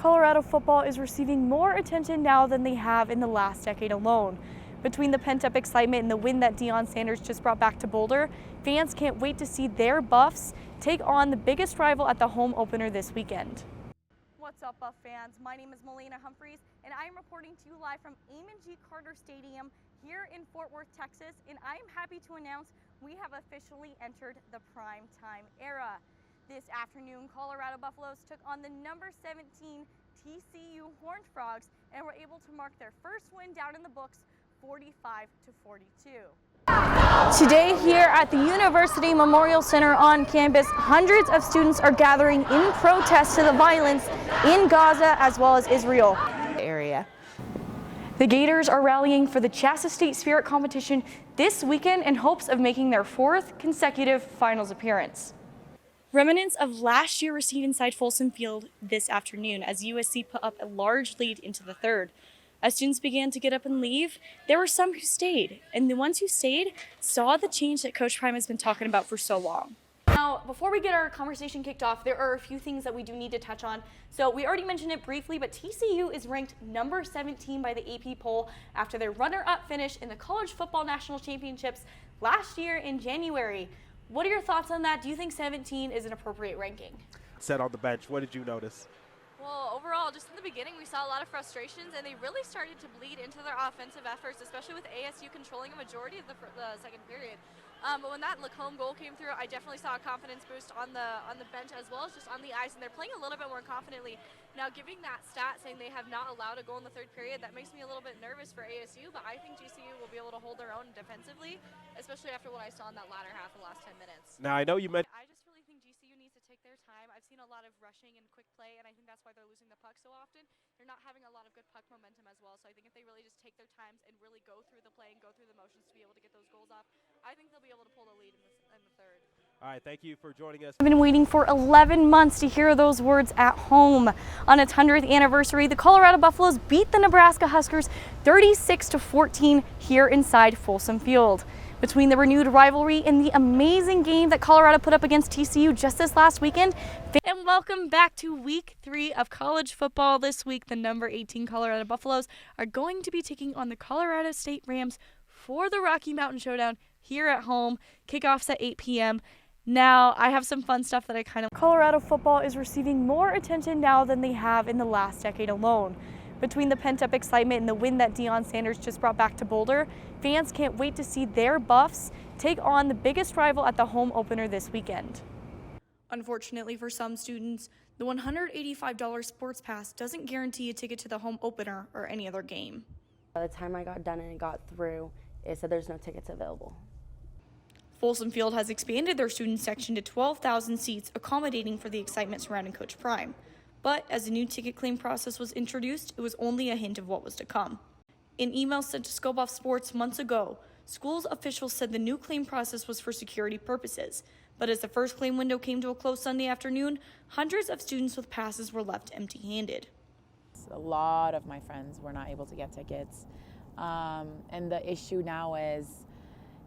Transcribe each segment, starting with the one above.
Colorado football is receiving more attention now than they have in the last decade alone. Between the pent-up excitement and the win that Deion Sanders just brought back to Boulder, fans can't wait to see their Buffs take on the biggest rival at the home opener this weekend. What's up, Buff fans? My name is Malaina Humphreys, and I am reporting to you live from Amon G. Carter Stadium here in Fort Worth, Texas, and I am happy to announce we have officially entered the prime time era. This afternoon, Colorado Buffaloes took on the number 17 TCU Horned Frogs and were able to mark their first win down in the books, 45-42. Today here at the University Memorial Center on campus, hundreds of students are gathering in protest to the violence in Gaza as well as Israel. The Gators are rallying for the Shasta State Spirit competition this weekend in hopes of making their fourth consecutive finals appearance. Remnants of last year were seen inside Folsom Field this afternoon as USC put up a large lead into the third. As students began to get up and leave, there were some who stayed, and the ones who stayed saw the change that Coach Prime has been talking about for so long. Now, before we get our conversation kicked off, there are a few things that we do need to touch on. So we already mentioned it briefly, but TCU is ranked number 17 by the AP poll after their runner-up finish in the College Football National Championships last year in January. What are your thoughts on that? Do you think 17 is an appropriate ranking? Set on the bench, what did you notice? Well, overall, just in the beginning, we saw a lot of frustrations, and they really started to bleed into their offensive efforts, especially with ASU controlling a majority of the second period. But when that Lacombe goal came through, I definitely saw a confidence boost on the bench as well as just on the ice, and they're playing a little bit more confidently. Now, giving that stat saying they have not allowed a goal in the third period, that makes me a little bit nervous for ASU, but I think GCU will be able to hold their own defensively, especially after what I saw in that latter half of the last 10 minutes. Now, I know you mentioned I just really think GCU needs to take their time. I've seen a lot of rushing and quick play, and I think that's why they're losing the puck so often. They're not having a lot of good puck momentum as well, so I think if they really just take their times and really go through the play and go through the motions to be able to get those goals off, I think they'll be able to pull the lead in the third. All right, thank you for joining us. I've been waiting for 11 months to hear those words at home. On its 100th anniversary, the Colorado Buffaloes beat the Nebraska Huskers 36-14 here inside Folsom Field. Between the renewed rivalry and the amazing game that Colorado put up against TCU just this last weekend. And welcome back to week 3 of college football. This week, the number 18 Colorado Buffaloes are going to be taking on the Colorado State Rams for the Rocky Mountain Showdown here at home. Kickoffs at 8 p.m. Now, I have some fun stuff that Colorado football is receiving more attention now than they have in the last decade alone. Between the pent-up excitement and the win that Deion Sanders just brought back to Boulder, fans can't wait to see their Buffs take on the biggest rival at the home opener this weekend. Unfortunately for some students, the $185 sports pass doesn't guarantee a ticket to the home opener or any other game. By the time I got done and got through, it said there's no tickets available. Folsom Field has expanded their student section to 12,000 seats, accommodating for the excitement surrounding Coach Prime. But as the new ticket claim process was introduced, it was only a hint of what was to come. In emails sent to Scope Off Sports months ago, schools officials said the new claim process was for security purposes. But as the first claim window came to a close Sunday afternoon, hundreds of students with passes were left empty-handed. A lot of my friends were not able to get tickets. And the issue now is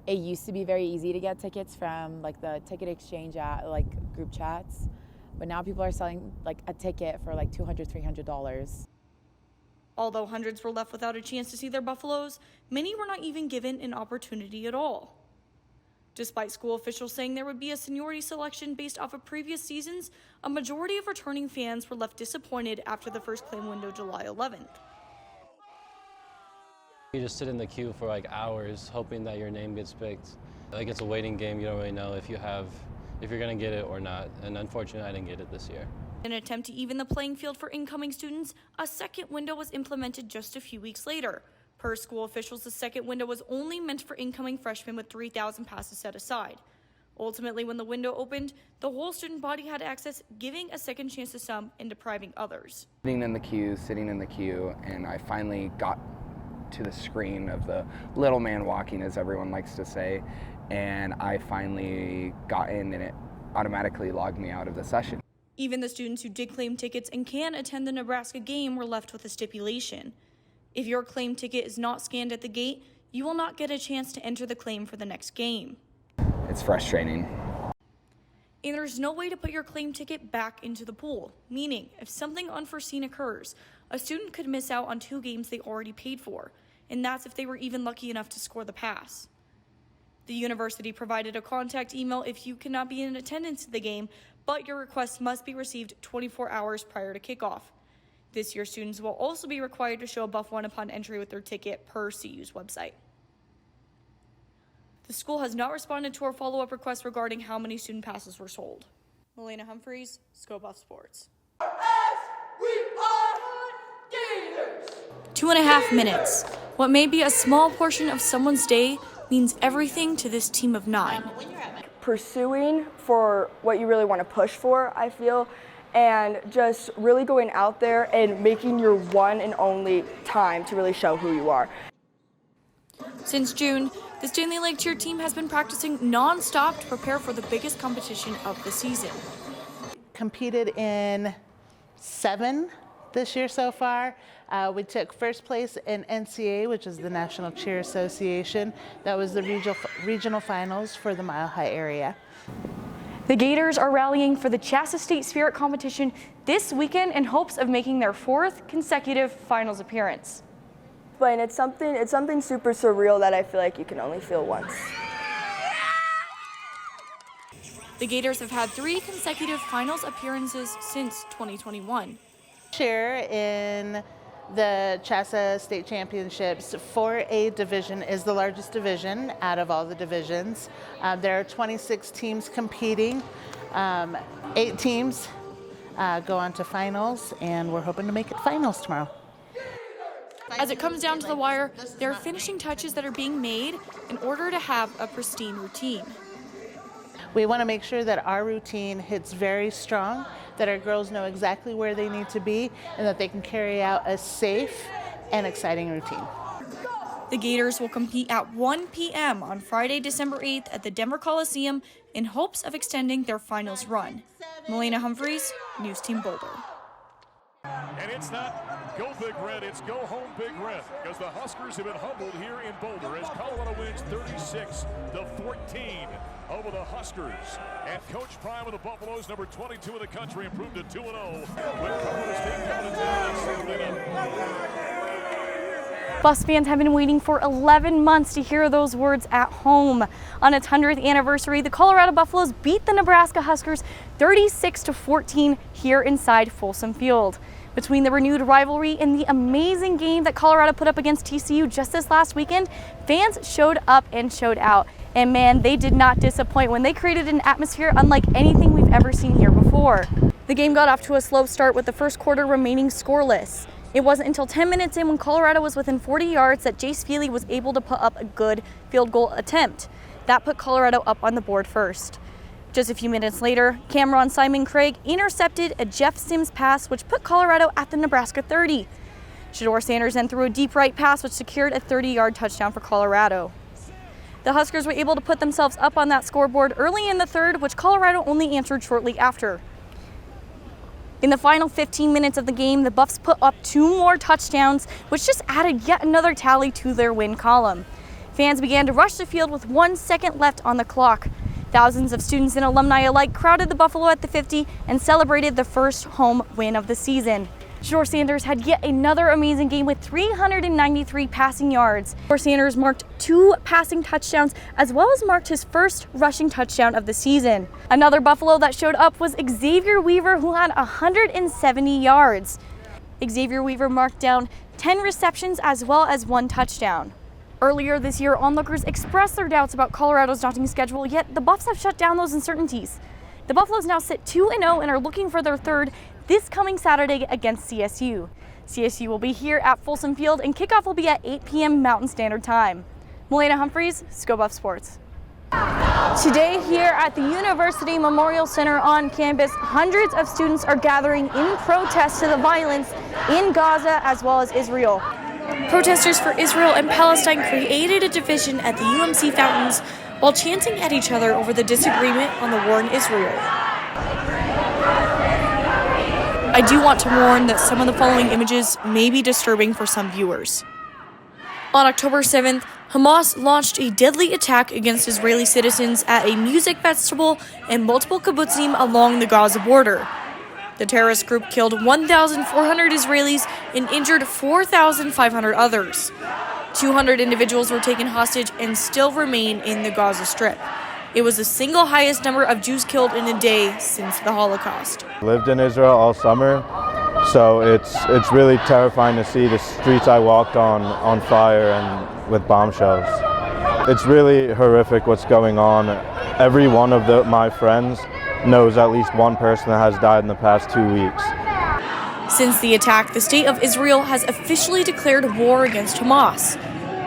it used to be very easy to get tickets from like the ticket exchange group chats. But now people are selling like a ticket for like $200, $300. Although hundreds were left without a chance to see their Buffaloes, many were not even given an opportunity at all. Despite school officials saying there would be a seniority selection based off of previous seasons, a majority of returning fans were left disappointed after the first claim window July 11th. You just sit in the queue for like hours hoping that your name gets picked. Like it's a waiting game, you don't really know if you're going to get it or not, and unfortunately I didn't get it this year. In an attempt to even the playing field for incoming students, a second window was implemented just a few weeks later. Per school officials, the second window was only meant for incoming freshmen with 3,000 passes set aside. Ultimately, when the window opened, the whole student body had access, giving a second chance to some and depriving others. Sitting in the queue, and I finally got to the screen of the little man walking, as everyone likes to say, and I finally got in, and it automatically logged me out of the session. Even the students who did claim tickets and can attend the Nebraska game were left with a stipulation. If your claim ticket is not scanned at the gate, you will not get a chance to enter the claim for the next game. It's frustrating. and there's no way to put your claim ticket back into the pool, meaning if something unforeseen occurs, a student could miss out on 2 games they already paid for, and that's if they were even lucky enough to score the pass. The university provided a contact email if you cannot be in attendance at the game, but your request must be received 24 hours prior to kickoff. This year, students will also be required to show a Buff One upon entry with their ticket per CU's website. The school has not responded to our follow-up request regarding how many student passes were sold. Malaina Humphreys, Scope Buff Sports. 2.5 minutes. What may be a small portion of someone's day means everything to this team of 9. Pursuing for what you really want to push for, I feel, and just really going out there and making your one and only time to really show who you are. Since June, the Stanley Lake cheer team has been practicing non-stop to prepare for the biggest competition of the season. Competed in 7 this year so far. We took first place in NCA, which is the National Cheer Association. That was the regional finals for the Mile High area. The Gators are rallying for the Shasta State Spirit competition this weekend in hopes of making their 4th consecutive finals appearance. But it's something super surreal that I feel like you can only feel once. The Gators have had 3 consecutive finals appearances since 2021. Cheer in the Shasta State Championships 4A division is the largest division out of all the divisions. There are 26 teams competing. 8 teams go on to finals, and we're hoping to make it finals tomorrow. As it comes down to the wire, there are finishing touches that are being made in order to have a pristine routine. We want to make sure that our routine hits very strong, that our girls know exactly where they need to be, and that they can carry out a safe and exciting routine. The Gators will compete at 1 p.m. on Friday, December 8th at the Denver Coliseum in hopes of extending their finals run. Malaina Humphreys, News Team Boulder. And it's not go Big Red, it's go home Big Red, because the Huskers have been humbled here in Boulder as Colorado wins 36-14 over the Huskers. And Coach Prime of the Buffaloes, number 22 in the country, improved to 2-0 with Colorado State coming to town on Saturday night. Buffs fans have been waiting for 11 months to hear those words at home. On its 100th anniversary, the Colorado Buffaloes beat the Nebraska Huskers 36-14 here inside Folsom Field. Between the renewed rivalry and the amazing game that Colorado put up against TCU just this last weekend, fans showed up and showed out. And man, they did not disappoint when they created an atmosphere unlike anything we've ever seen here before. The game got off to a slow start with the first quarter remaining scoreless. It wasn't until 10 minutes in when Colorado was within 40 yards that Jace Feely was able to put up a good field goal attempt. That put Colorado up on the board first. Just a few minutes later, Cameron Simon Craig intercepted a Jeff Sims pass which put Colorado at the Nebraska 30. Shador Sanders then threw a deep right pass which secured a 30-yard touchdown for Colorado. The Huskers were able to put themselves up on that scoreboard early in the third, which Colorado only answered shortly after. In the final 15 minutes of the game, the Buffs put up 2 more touchdowns, which just added yet another tally to their win column. Fans began to rush the field with 1 second left on the clock. Thousands of students and alumni alike crowded the Buffalo at the 50 and celebrated the first home win of the season. Shador Sanders had yet another amazing game with 393 passing yards. Shador Sanders marked 2 passing touchdowns as well as marked his first rushing touchdown of the season. Another Buffalo that showed up was Xavier Weaver, who had 170 yards. Xavier Weaver marked down 10 receptions as well as 1 touchdown. Earlier this year, onlookers expressed their doubts about Colorado's daunting schedule, yet the Buffs have shut down those uncertainties. The Buffaloes now sit 2-0 and are looking for their 3rd this coming Saturday against CSU. CSU will be here at Folsom Field and kickoff will be at 8 p.m. Mountain Standard Time. Malaina Humphreys, Scope Buff Sports. Today here at the University Memorial Center on campus, hundreds of students are gathering in protest to the violence in Gaza as well as Israel. Protesters for Israel and Palestine created a division at the UMC fountains while chanting at each other over the disagreement on the war in Israel. I do want to warn that some of the following images may be disturbing for some viewers. On October 7th, Hamas launched a deadly attack against Israeli citizens at a music festival and multiple kibbutzim along the Gaza border. The terrorist group killed 1,400 Israelis and injured 4,500 others. 200 individuals were taken hostage and still remain in the Gaza Strip. It was the single highest number of Jews killed in a day since the Holocaust. Lived in Israel all summer, so it's really terrifying to see the streets I walked on fire and with bomb shells. It's really horrific what's going on. Every one of my friends knows at least one person that has died in the past 2 weeks. Since the attack, the state of Israel has officially declared war against Hamas.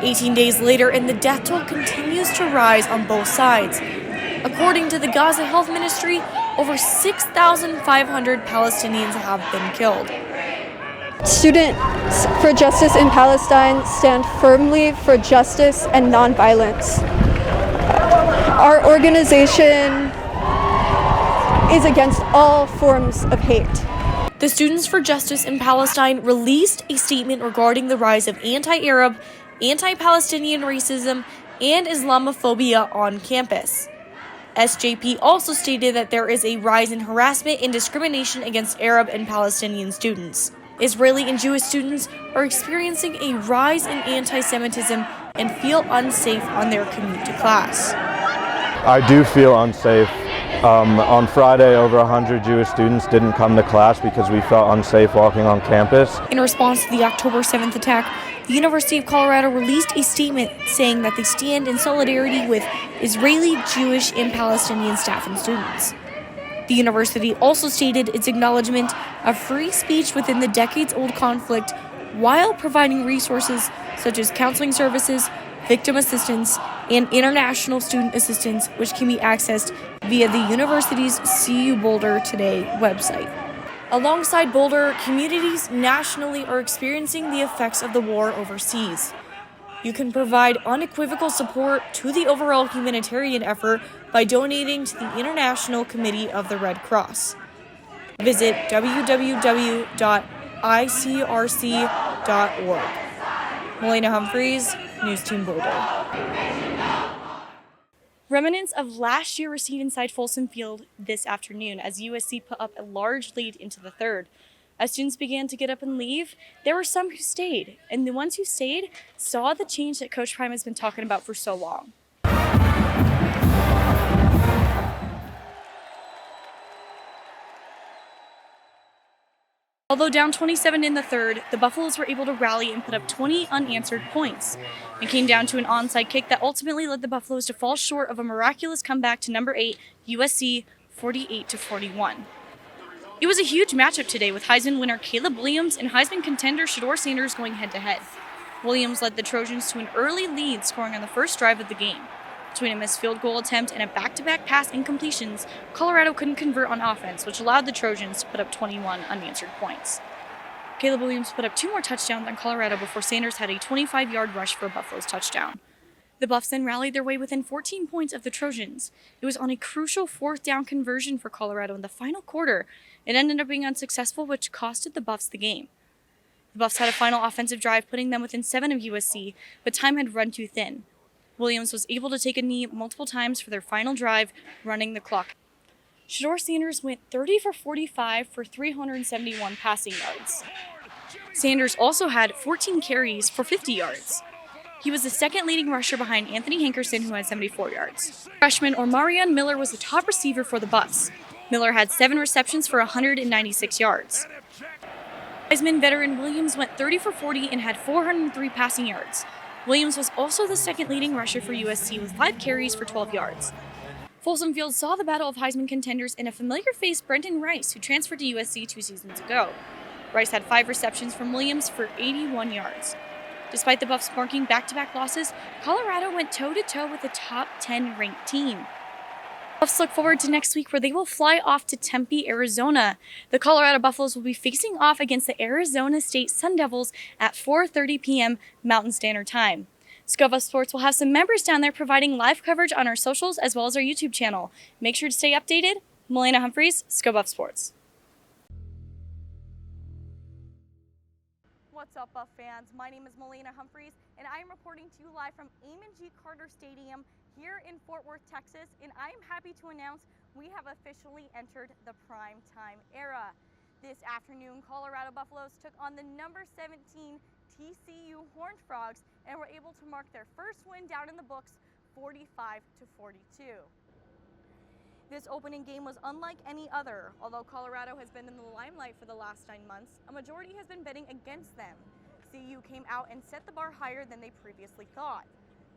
18 days later, and the death toll continues to rise on both sides. According to the Gaza Health Ministry, over 6,500 Palestinians have been killed. Students for Justice in Palestine stand firmly for justice and nonviolence. Our organization is against all forms of hate. The Students for Justice in Palestine released a statement regarding the rise of anti-Arab, anti-Palestinian racism, and Islamophobia on campus. SJP also stated that there is a rise in harassment and discrimination against Arab and Palestinian students. Israeli and Jewish students are experiencing a rise in anti-Semitism and feel unsafe on their commute to class. I do feel unsafe. On Friday, over 100 Jewish students didn't come to class because we felt unsafe walking on campus. In response to the October 7th attack, the University of Colorado released a statement saying that they stand in solidarity with Israeli, Jewish, and Palestinian staff and students. The university also stated its acknowledgement of free speech within the decades-old conflict while providing resources such as counseling services, victim assistance, and international student assistance, which can be accessed via the university's CU Boulder Today website. Alongside Boulder, communities nationally are experiencing the effects of the war overseas. You can provide unequivocal support to the overall humanitarian effort by donating to the International Committee of the Red Cross. Visit www.icrc.org. Malaina Humphreys, News Team Boulder. Remnants of last year received inside Folsom Field this afternoon as USC put up a large lead into the third. As students began to get up and leave, there were some who stayed, and the ones who stayed saw the change that Coach Prime has been talking about for so long. Although down 27 in the third, the Buffaloes were able to rally and put up 20 unanswered points. It came down to an onside kick that ultimately led the Buffaloes to fall short of a miraculous comeback to number 8, USC, 48-41. It was a huge matchup today with Heisman winner Caleb Williams and Heisman contender Shedeur Sanders going head-to-head. Williams led the Trojans to an early lead, scoring on the first drive of the game. Between a missed field goal attempt and a back-to-back pass incompletions, Colorado couldn't convert on offense, which allowed the Trojans to put up 21 unanswered points. Caleb Williams put up 2 more touchdowns on Colorado before Sanders had a 25-yard rush for a Buffalo's touchdown. The Buffs then rallied their way within 14 points of the Trojans. It was on a crucial 4th down conversion for Colorado in the final quarter. It ended up being unsuccessful, which costed the Buffs the game. The Buffs had a final offensive drive, putting them within 7 of USC, but time had run too thin. Williams was able to take a knee multiple times for their final drive, running the clock. Shedeur Sanders went 30 for 45 for 371 passing yards. Sanders also had 14 carries for 50 yards. He was the second leading rusher behind Anthony Hankerson, who had 74 yards. Freshman Omarion Miller was the top receiver for the Buffs. Miller had 7 receptions for 196 yards. Heisman veteran Williams went 30 for 40 and had 403 passing yards. Williams was also the second leading rusher for USC with 5 carries for 12 yards. Folsom Field saw the battle of Heisman contenders in a familiar face, Brenton Rice, who transferred to USC 2 seasons ago. Rice had 5 receptions from Williams for 81 yards. Despite the Buffs marking back-to-back losses, Colorado went toe-to-toe with a top 10 ranked team. Buffs look forward to next week where they will fly off to Tempe, Arizona. The Colorado Buffaloes will be facing off against the Arizona State Sun Devils at 4:30 p.m. Mountain Standard Time. ScoBuff Sports will have some members down there providing live coverage on our socials as well as our YouTube channel. Make sure to stay updated. Malaina Humphreys, ScoBuff Sports. What's up, Buff fans? My name is Malaina Humphreys, and I am reporting to you live from Amon G. Carter Stadium here in Fort Worth, Texas, and I am happy to announce we have officially entered the prime time era. This afternoon, Colorado Buffaloes took on the number 17 TCU Horned Frogs and were able to mark their first win down in the books, 45-42. This opening game was unlike any other. Although Colorado has been in the limelight for the last 9 months, a majority has been betting against them. CU came out and set the bar higher than they previously thought.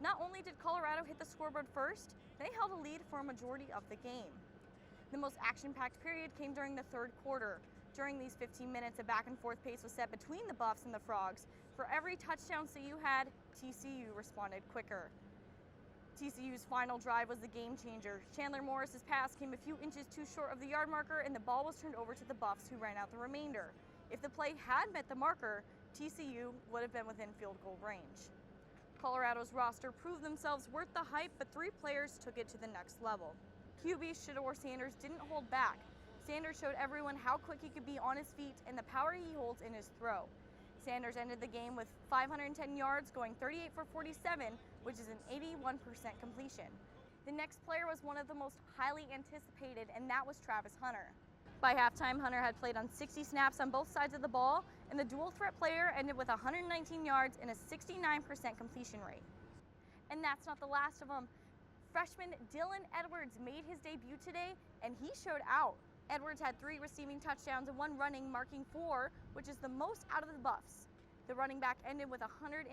Not only did Colorado hit the scoreboard first, they held a lead for a majority of the game. The most action-packed period came during the third quarter. During these 15 minutes, a back-and-forth pace was set between the Buffs and the Frogs. For every touchdown CU had, TCU responded quicker. TCU's final drive was the game changer. Chandler Morris's pass came a few inches too short of the yard marker, and the ball was turned over to the Buffs, who ran out the remainder. If the play had met the marker, TCU would have been within field goal range. Colorado's roster proved themselves worth the hype, but 3 players took it to the next level. QB Shedeur Sanders didn't hold back. Sanders showed everyone how quick he could be on his feet and the power he holds in his throw. Sanders ended the game with 510 yards, going 38 for 47, which is an 81% completion. The next player was one of the most highly anticipated, and that was Travis Hunter. By halftime, Hunter had played on 60 snaps on both sides of the ball, and the dual threat player ended with 119 yards and a 69% completion rate. And that's not the last of them. Freshman Dylan Edwards made his debut today, and he showed out. Edwards had 3 receiving touchdowns and 1 running, marking 4, which is the most out of the Buffs. The running back ended with 159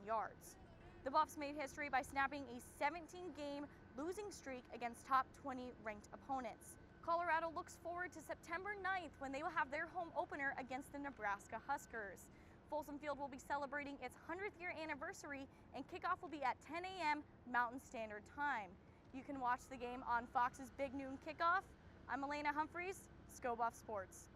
yards. The Buffs made history by snapping a 17-game losing streak against top 20 ranked opponents. Colorado looks forward to September 9th when they will have their home opener against the Nebraska Huskers. Folsom Field will be celebrating its 100th year anniversary, and kickoff will be at 10 a.m. Mountain Standard Time. You can watch the game on Fox's Big Noon Kickoff. I'm Malaina Humphreys, Sco Buff Sports.